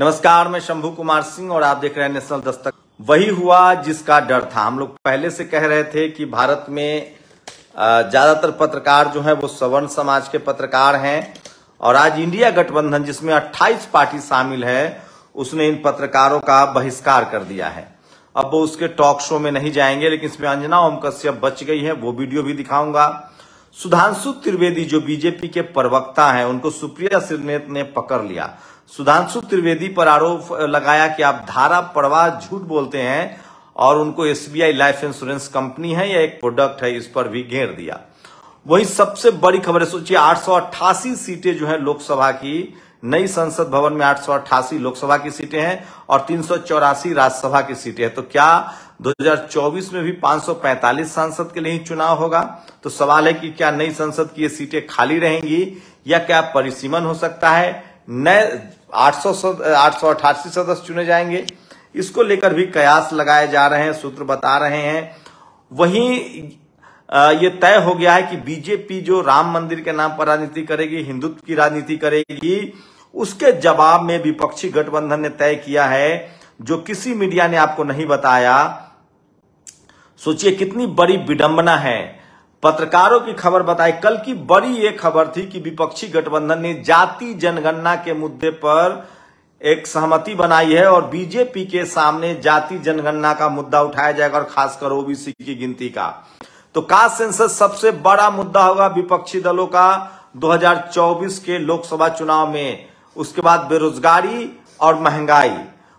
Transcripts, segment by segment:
नमस्कार, मैं शंभू कुमार सिंह और आप देख रहे हैं नेशनल दस्तक। वही हुआ जिसका डर था। हम लोग पहले से कह रहे थे कि भारत में ज्यादातर पत्रकार जो है वो सवर्ण समाज के पत्रकार हैं और आज इंडिया गठबंधन जिसमें 28 पार्टी शामिल है उसने इन पत्रकारों का बहिष्कार कर दिया है। अब वो उसके टॉक शो में नहीं जाएंगे, लेकिन इसमें अंजना ओम कश्यप बच गई है, वो वीडियो भी दिखाऊंगा। सुधांशु त्रिवेदी जो बीजेपी के प्रवक्ता हैं उनको सुप्रिया श्रीनेत ने पकड़ लिया। सुधांशु त्रिवेदी पर आरोप लगाया कि आप धारा प्रवाह झूठ बोलते हैं और उनको एसबीआई लाइफ इंश्योरेंस कंपनी है या एक प्रोडक्ट है, इस पर भी घेर दिया। वही सबसे बड़ी खबर है, सोचिए 888 सीटें जो है लोकसभा की, नई संसद भवन में 888 लोकसभा की सीटें हैं और 384 राज्यसभा की सीटें हैं। तो क्या 2024 में भी 545 सांसद के लिए ही चुनाव होगा? तो सवाल है कि क्या नई संसद की ये सीटें खाली रहेंगी या क्या परिसीमन हो सकता है, नए 888 सदस्य चुने जाएंगे? इसको लेकर भी कयास लगाए जा रहे हैं, सूत्र बता रहे हैं। वहीं ये तय हो गया है कि बीजेपी जो राम मंदिर के नाम पर राजनीति करेगी, हिंदुत्व की राजनीति करेगी, उसके जवाब में विपक्षी गठबंधन ने तय किया है जो किसी मीडिया ने आपको नहीं बताया। सोचिए कितनी बड़ी विडंबना है। पत्रकारों की खबर बताई, कल की बड़ी ये खबर थी कि विपक्षी गठबंधन ने जाति जनगणना के मुद्दे पर एक सहमति बनाई है और बीजेपी के सामने जाति जनगणना का मुद्दा उठाया जाएगा और खासकर ओबीसी की गिनती का। तो कास्ट सेंसस सबसे बड़ा मुद्दा होगा विपक्षी दलों का 2024 के लोकसभा चुनाव में। उसके बाद बेरोजगारी और महंगाई।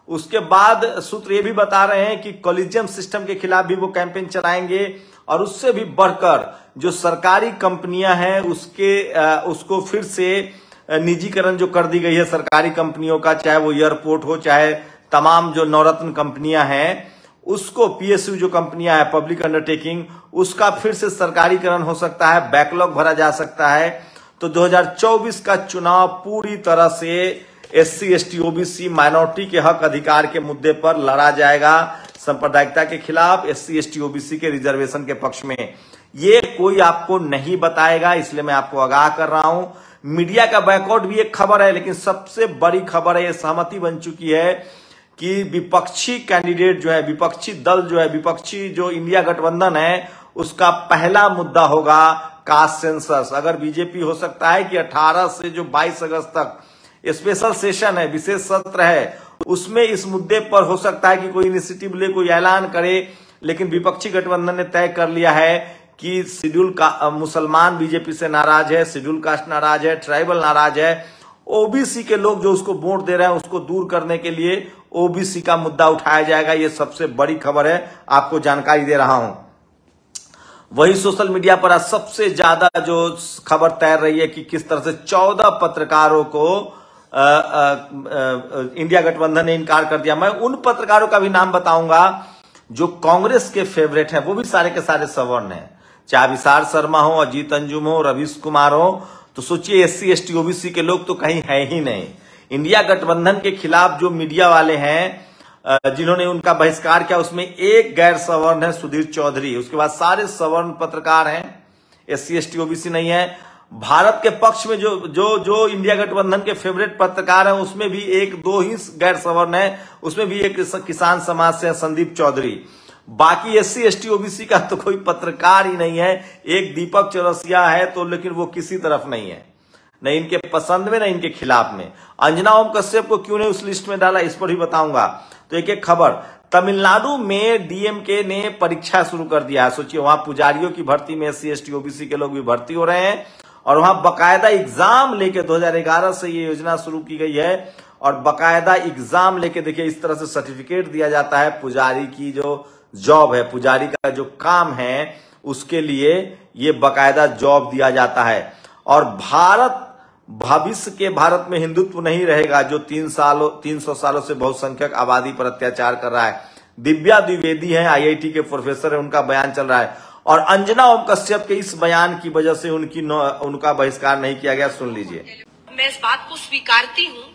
उसके बाद सूत्र ये भी बता रहे हैं कि कॉलेजियम सिस्टम के खिलाफ भी वो कैंपेन चलाएंगे और उससे भी बढ़कर जो सरकारी कंपनियां हैं उसको फिर से निजीकरण जो कर दी गई है सरकारी कंपनियों का, चाहे वो एयरपोर्ट हो चाहे तमाम जो नवरत्न कंपनियां हैं, उसको पीएसयू जो कंपनियां हैं पब्लिक अंडरटेकिंग, उसका फिर से सरकारीकरण हो सकता है, बैकलॉग भरा जा सकता है। तो 2024 का चुनाव पूरी तरह से एससी एसटी ओबीसी माइनॉरिटी के हक अधिकार के मुद्दे पर लड़ा जाएगा, सांप्रदायिकता के खिलाफ, एससी एसटी ओबीसी के रिजर्वेशन के पक्ष में। ये कोई आपको नहीं बताएगा, इसलिए मैं आपको आगाह कर रहा हूं। मीडिया का बैकआउट भी एक खबर है, लेकिन सबसे बड़ी खबर है, ये सहमति बन चुकी है कि विपक्षी कैंडिडेट जो है, विपक्षी दल जो है, विपक्षी जो इंडिया गठबंधन है, उसका पहला मुद्दा होगा कास्ट सेंसस। अगर बीजेपी हो सकता है कि 18 से जो 22 अगस्त तक स्पेशल सेशन है, विशेष सत्र है, उसमें इस मुद्दे पर हो सकता है कि कोई इनिशिएटिव ले, कोई ऐलान करे, लेकिन विपक्षी गठबंधन ने तय कर लिया है कि शेड्यूल का मुसलमान बीजेपी से नाराज है, शेड्यूल कास्ट नाराज है, ट्राइबल नाराज है, ओबीसी के लोग जो उसको वोट दे रहे हैं उसको दूर करने के लिए ओबीसी का मुद्दा उठाया जाएगा। ये सबसे बड़ी खबर है, आपको जानकारी दे रहा हूं। वही सोशल मीडिया पर आज सबसे ज्यादा जो खबर तैर रही है कि किस तरह से 14 पत्रकारों को इंडिया गठबंधन ने इनकार कर दिया। मैं उन पत्रकारों का भी नाम बताऊंगा जो कांग्रेस के फेवरेट हैं, वो भी सारे के सारे सवर्ण हैं, चाहे विशाल शर्मा हो, अजीत अंजुम हो, रवीश कुमार हो। तो सोचिए एससी एसटी ओबीसी के लोग तो कहीं है ही नहीं। इंडिया गठबंधन के खिलाफ जो मीडिया वाले हैं जिन्होंने उनका बहिष्कार किया, उसमें एक गैर सवर्ण है, सुधीर चौधरी। उसके बाद सारे सवर्ण पत्रकार हैं, एससी एसटी ओबीसी नहीं है। भारत के पक्ष में जो इंडिया गठबंधन के फेवरेट पत्रकार हैं उसमें भी एक दो ही गैर सवर्ण है, उसमें भी एक किसान समाज से संदीप चौधरी। बाकी एससी एसटी ओबीसी का तो कोई पत्रकार ही नहीं है। एक दीपक चौरसिया है तो, लेकिन वो किसी तरफ नहीं है, न इनके पसंद में न इनके खिलाफ में। अंजना ओम कश्यप को क्यों नहीं उस लिस्ट में डाला, इस पर भी बताऊंगा। तो एक खबर, तमिलनाडु में डीएमके ने परीक्षा शुरू कर दिया है। सोचिए वहां पुजारियों की भर्ती में एससी एसटी ओबीसी के लोग भी भर्ती हो रहे हैं और वहां बकायदा एग्जाम लेके 2011 से ये योजना शुरू की गई है और बकायदा एग्जाम लेके देखिए इस तरह से सर्टिफिकेट दिया जाता है। पुजारी की जो जॉब है, पुजारी का जो काम है, उसके लिए ये बकायदा जॉब दिया जाता है। और भविष्य के भारत में हिंदुत्व नहीं रहेगा जो 300 सालों से बहुसंख्यक आबादी पर अत्याचार कर रहा है। दिव्या द्विवेदी है, आईआईटी के प्रोफेसर है, उनका बयान चल रहा है और अंजना ओम कश्यप के इस बयान की वजह से उनका बहिष्कार नहीं किया गया। सुन लीजिए। मैं इस बात को स्वीकारती हूं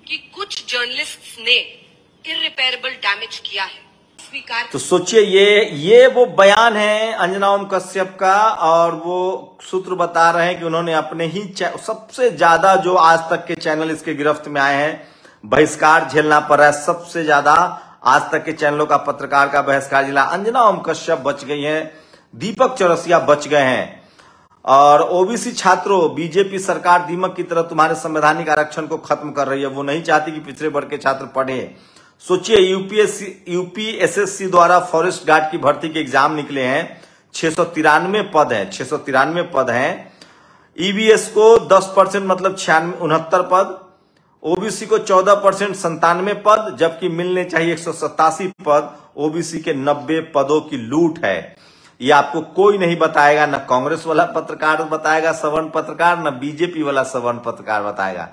कि कुछ जर्नलिस्ट्स ने इररिपेयरेबल डैमेज किया है, स्वीकार। तो सोचिए ये वो बयान है अंजना ओम कश्यप का और वो सूत्र बता रहे हैं कि उन्होंने अपने ही सबसे ज्यादा जो आज तक के चैनल इसके गिरफ्त में आए हैं बहिष्कार झेलना पड़ रहा है। सबसे ज्यादा आज तक के चैनलों का पत्रकार का बहिष्कार जिला। अंजना ओम कश्यप बच गई हैं, दीपक चौरसिया बच गए हैं। और ओबीसी छात्रों, बीजेपी सरकार दीमक की तरह तुम्हारे संवैधानिक आरक्षण को खत्म कर रही है। वो नहीं चाहती कि पिछड़े वर्ग के छात्र पढ़े। सोचिए, यूपीएसएससी द्वारा फॉरेस्ट गार्ड की भर्ती के एग्जाम निकले हैं, 693 पद हैं, 693 पद हैं। ईवीएस को 10% मतलब 69 पद, ओबीसी को 14% 97 पद, जबकि मिलने चाहिए 187 पद। ओबीसी के 90 पदों की लूट है। ये आपको कोई नहीं बताएगा, न कांग्रेस वाला पत्रकार बताएगा सवर्ण पत्रकार, न बीजेपी वाला सवर्ण पत्रकार बताएगा।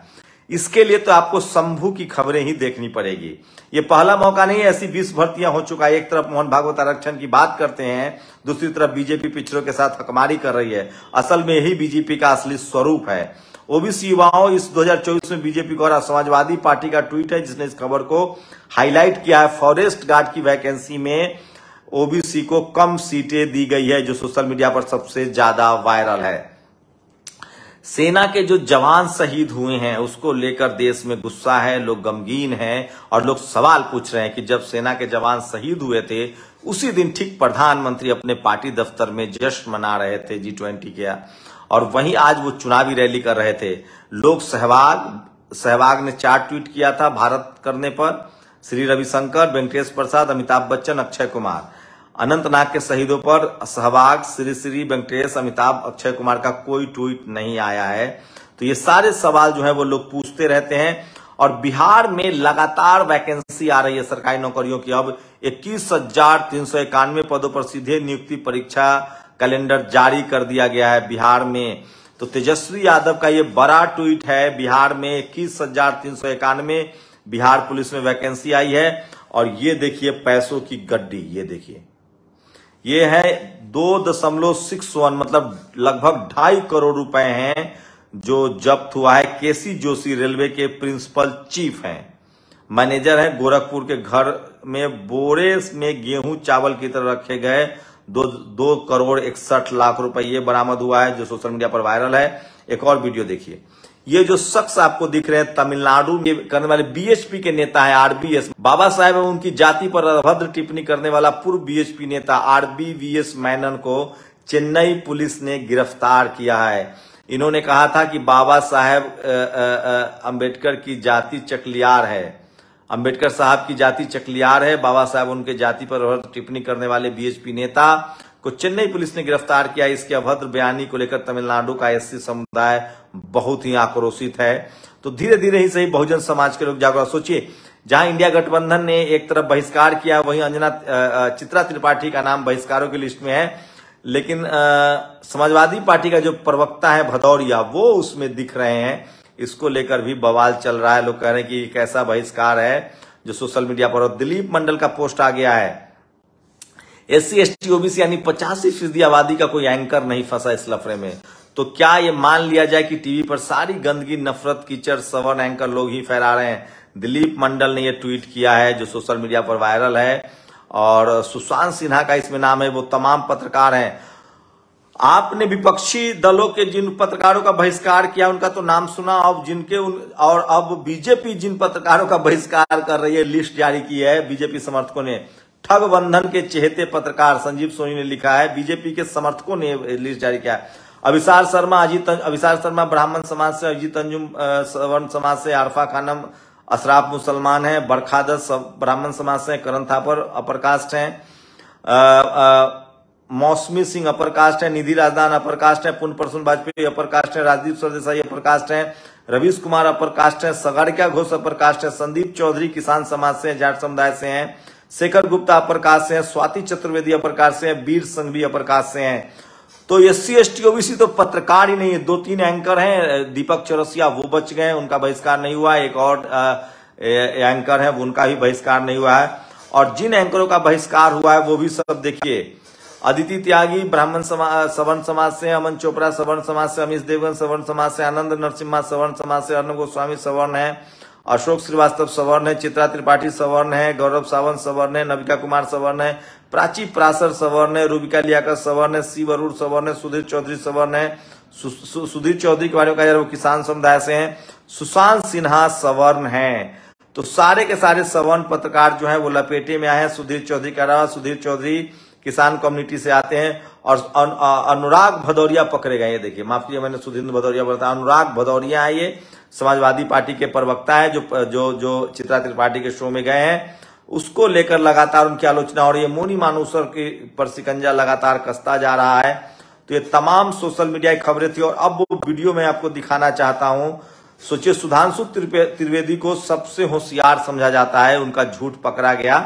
इसके लिए तो आपको शंभू की खबरें ही देखनी पड़ेगी। ये पहला मौका नहीं है, ऐसी 20 भर्तियां हो चुका है। एक तरफ मोहन भागवत आरक्षण की बात करते हैं, दूसरी तरफ बीजेपी पिछड़ों के साथ हकमारी कर रही है। असल में यही बीजेपी का असली स्वरूप है। ओबीसी युवाओं, इस 2024 में बीजेपी को समाजवादी पार्टी का ट्वीट है जिसने इस खबर को हाईलाइट किया है। फॉरेस्ट गार्ड की वैकेंसी में ओबीसी को कम सीटें दी गई है, जो सोशल मीडिया पर सबसे ज्यादा वायरल है। सेना के जो जवान शहीद हुए हैं उसको लेकर देश में गुस्सा है, लोग गमगीन हैं और लोग सवाल पूछ रहे हैं कि जब सेना के जवान शहीद हुए थे उसी दिन ठीक प्रधानमंत्री अपने पार्टी दफ्तर में जश्न मना रहे थे G20 के, और वहीं आज वो चुनावी रैली कर रहे थे। लोग सहवाग ने 4 ट्वीट किया था भारत करने पर। श्री रविशंकर, वेंकटेश प्रसाद, अमिताभ बच्चन, अक्षय कुमार। अनंतनाग के शहीदों पर सहवाग, श्री वेंकटेश, अमिताभ, अक्षय कुमार का कोई ट्वीट नहीं आया है। तो ये सारे सवाल जो है वो लोग पूछते रहते हैं। और बिहार में लगातार वैकेंसी आ रही है सरकारी नौकरियों की। अब 21,391 पदों पर सीधे नियुक्ति परीक्षा कैलेंडर जारी कर दिया गया है बिहार में। तो तेजस्वी यादव का ये बड़ा ट्वीट है। बिहार में 21,391 बिहार पुलिस में वैकेंसी आई है। और ये देखिए पैसों की गड्डी, ये देखिए, ये है 2.61 मतलब लगभग 2.5 करोड़ रुपए हैं जो जब्त हुआ है। केसी जोशी रेलवे के प्रिंसिपल चीफ हैं, मैनेजर हैं। गोरखपुर के घर में बोरे में गेहूं चावल की तरह रखे गए 2 करोड़ 61 लाख रुपए ये बरामद हुआ है, जो सोशल मीडिया पर वायरल है। एक और वीडियो देखिए। ये जो शख्स आपको दिख रहे हैं तमिलनाडु में करने वाले बीएचपी के नेता है आरबीएस। बाबा साहेब एवं उनकी जाति पर अभद्र टिप्पणी करने वाला पूर्व बीएचपी नेता आरबीवीएस मैनन को चेन्नई पुलिस ने गिरफ्तार किया है। इन्होंने कहा था कि बाबा साहेब अंबेडकर की जाति चकलियार है, अंबेडकर साहब की जाति चकलियार है। बाबा साहेब उनके जाति पर अभद्र टिप्पणी करने वाले बीएचपी नेता को चेन्नई पुलिस ने गिरफ्तार किया। इसके अभद्र बयानी को लेकर तमिलनाडु का एससी समुदाय बहुत ही आक्रोशित है। तो धीरे धीरे ही सही बहुजन समाज के लोग जागरूक। सोचिए, जहां इंडिया गठबंधन ने एक तरफ बहिष्कार किया, वहीं चित्रा त्रिपाठी का नाम बहिष्कारों की लिस्ट में है। लेकिन समाजवादी पार्टी का जो प्रवक्ता है भदौरिया, वो उसमें दिख रहे हैं। इसको लेकर भी बवाल चल रहा है। लोग कह रहे हैं कि कैसा बहिष्कार है जो सोशल मीडिया पर। और दिलीप मंडल का पोस्ट आ गया है। एससी एसटी ओबीसी यानी 85% आबादी का कोई एंकर नहीं फंसा इस लफड़े में। तो क्या ये मान लिया जाए कि टीवी पर सारी गंदगी, नफरत, कीचड़ सवर्ण एंकर लोग ही फैला रहे हैं? दिलीप मंडल ने ये ट्वीट किया है जो सोशल मीडिया पर वायरल है। और सुशांत सिन्हा का इसमें नाम है। वो तमाम पत्रकार हैं। आपने विपक्षी दलों के जिन पत्रकारों का बहिष्कार किया उनका तो नाम सुना। अब अब बीजेपी जिन पत्रकारों का बहिष्कार कर रही है, लिस्ट जारी की है बीजेपी समर्थकों ने। ठग बंधन के चहेते पत्रकार संजीव सोनी ने लिखा है, बीजेपी के समर्थकों ने लिस्ट जारी किया। अभिसार शर्मा ब्राह्मण समाज से, अजीत अंजुम सवर्ण समाज से, आरफा खानम अशराफ मुसलमान है, बरखादत ब्राह्मण समाज से, करण थापर अपर कास्ट है, मौसमी सिंह अपर कास्ट है, निधि राजदान अपर कास्ट है, पुण्य प्रसून वाजपेयी अपर कास्ट है, राजदीप सरदेसाई अपर कास्ट है, रवीश कुमार अपर कास्ट है, सगाड़िया घोष अपर कास्ट है, संदीप चौधरी किसान समाज से, जाट समुदाय से हैं, शेखर गुप्ता अपर कास्ट से हैं, स्वाति चतुर्वेदी अपर कास्ट से हैं, वीर संघवी अपर कास्ट से हैं। तो एससी एसटी ओबीसी तो पत्रकार ही नहीं है। 2-3 एंकर हैं। दीपक चौरसिया वो बच गए, उनका बहिष्कार नहीं हुआ। एक और एंकर है, उनका भी बहिष्कार नहीं हुआ है। और जिन एंकरों का बहिष्कार हुआ है वो भी सब देखिए। अदिति त्यागी ब्राह्मण सवर्ण समाज से, अमन चोपड़ा सवर्ण समाज से, अमीश देवगन सवर्ण समाज से, आनंद नरसिम्हा सवर्ण समाज से, अर्णव गोस्वामी सवर्ण है, अशोक श्रीवास्तव सवर्ण है, चित्रा त्रिपाठी सवर्ण है, गौरव सावंत सवर्ण है, नविका कुमार सवर्ण है, प्राची प्रासर सवर्ण है, रूबिका लियाकत सवर्ण है, शिव अरूर सवर्ण है, सुधीर चौधरी सवर्ण है। सुधीर चौधरी के बारे में कहा जा रहा है वो किसान समुदाय से हैं। सुशांत सिन्हा सवर्ण है। तो सारे के सारे सवर्ण पत्रकार जो है वो लपेटे में आए हैं। सुधीर चौधरी कह रहा, सुधीर चौधरी किसान कम्युनिटी से आते हैं और अनुराग भदौरिया पकड़े गए। ये देखिए, माफ कीजिए मैंने सुधीर भदौरिया बोला था, अनुराग भदौरिया है, ये समाजवादी पार्टी के प्रवक्ता है जो चित्रा त्रिपाठी के शो में गए हैं, उसको लेकर लगातार उनकी आलोचना हो रही है। मोनी मानूसर के पर शिकंजा लगातार कसता जा रहा है। तो ये तमाम सोशल मीडिया की खबरें थी और अब वो वीडियो मैं आपको दिखाना चाहता हूं। सोचिए, सुधांशु त्रिवेदी को सबसे होशियार समझा जाता है, उनका झूठ पकड़ा गया।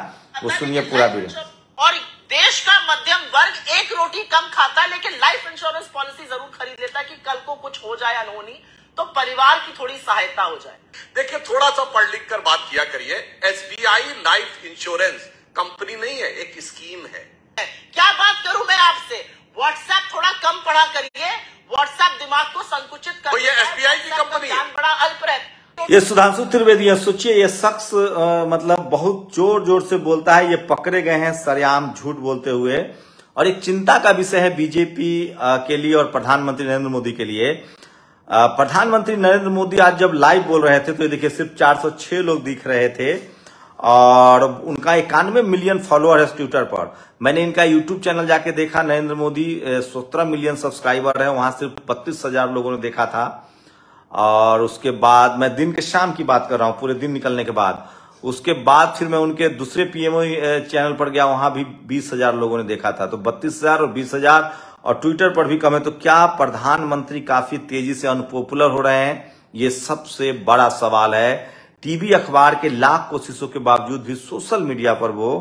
वो सुनिए पूरा वीडियो। और देश का मध्यम वर्ग एक रोटी कम खाता है लेकिन लाइफ इंश्योरेंस पॉलिसी जरूर खरीद लेता है कि कल को कुछ हो जाए अनहोनी तो परिवार की थोड़ी सहायता हो जाए। देखिए, थोड़ा सा पढ़ लिख कर बात किया करिए। SBI लाइफ इंश्योरेंस कंपनी नहीं है, एक स्कीम है। क्या बात करूं मैं आपसे, व्हाट्सएप थोड़ा कम पढ़ा करिए, व्हाट्सएप दिमाग को संकुचित कर, तो ये SBI की कंपनी है, बड़ा अल्प रहता। ये सुधांशु त्रिवेदी है। सोचिए, ये शख्स मतलब बहुत जोर जोर से बोलता है। ये पकड़े गए हैं सरेआम झूठ बोलते हुए और एक चिंता का विषय है बीजेपी के लिए और प्रधानमंत्री नरेंद्र मोदी के लिए। प्रधानमंत्री नरेंद्र मोदी आज जब लाइव बोल रहे थे तो ये देखिए सिर्फ 406 लोग दिख रहे थे और उनका 91 मिलियन फॉलोअर है ट्विटर पर। मैंने इनका यूट्यूब चैनल जाके देखा, नरेंद्र मोदी 17 मिलियन सब्सक्राइबर है, वहां सिर्फ 32,000 लोगों ने देखा था। और उसके बाद मैं दिन के शाम की बात कर रहा हूं, पूरे दिन निकलने के बाद, उसके बाद फिर मैं उनके दूसरे पीएमओ चैनल पर गया, वहां भी 20,000 लोगों ने देखा था। तो 32,000 और 20,000 और ट्विटर पर भी कम है। तो क्या प्रधानमंत्री काफी तेजी से अनपॉपुलर हो रहे हैं? ये सबसे बड़ा सवाल है। टीवी अखबार के लाख कोशिशों के बावजूद भी सोशल मीडिया पर वो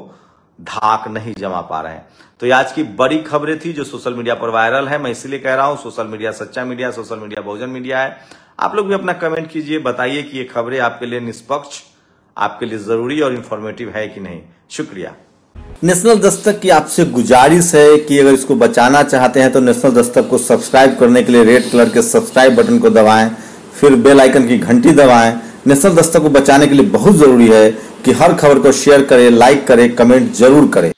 धाक नहीं जमा पा रहे हैं। तो ये आज की बड़ी खबरें थी जो सोशल मीडिया पर वायरल है। मैं इसलिए कह रहा हूं, सोशल मीडिया सच्चा मीडिया, सोशल मीडिया बहुजन मीडिया है। आप लोग भी अपना कमेंट कीजिए, बताइए कि ये खबरें आपके लिए निष्पक्ष, आपके लिए जरूरी और इंफॉर्मेटिव है कि नहीं। शुक्रिया। नेशनल दस्तक की आपसे गुजारिश है कि अगर इसको बचाना चाहते हैं तो नेशनल दस्तक को सब्सक्राइब करने के लिए रेड कलर के सब्सक्राइब बटन को दबाएं, फिर बेल आइकन की घंटी दबाएं। नेशनल दस्तक को बचाने के लिए बहुत जरूरी है कि हर खबर को शेयर करें, लाइक करें, कमेंट जरूर करें।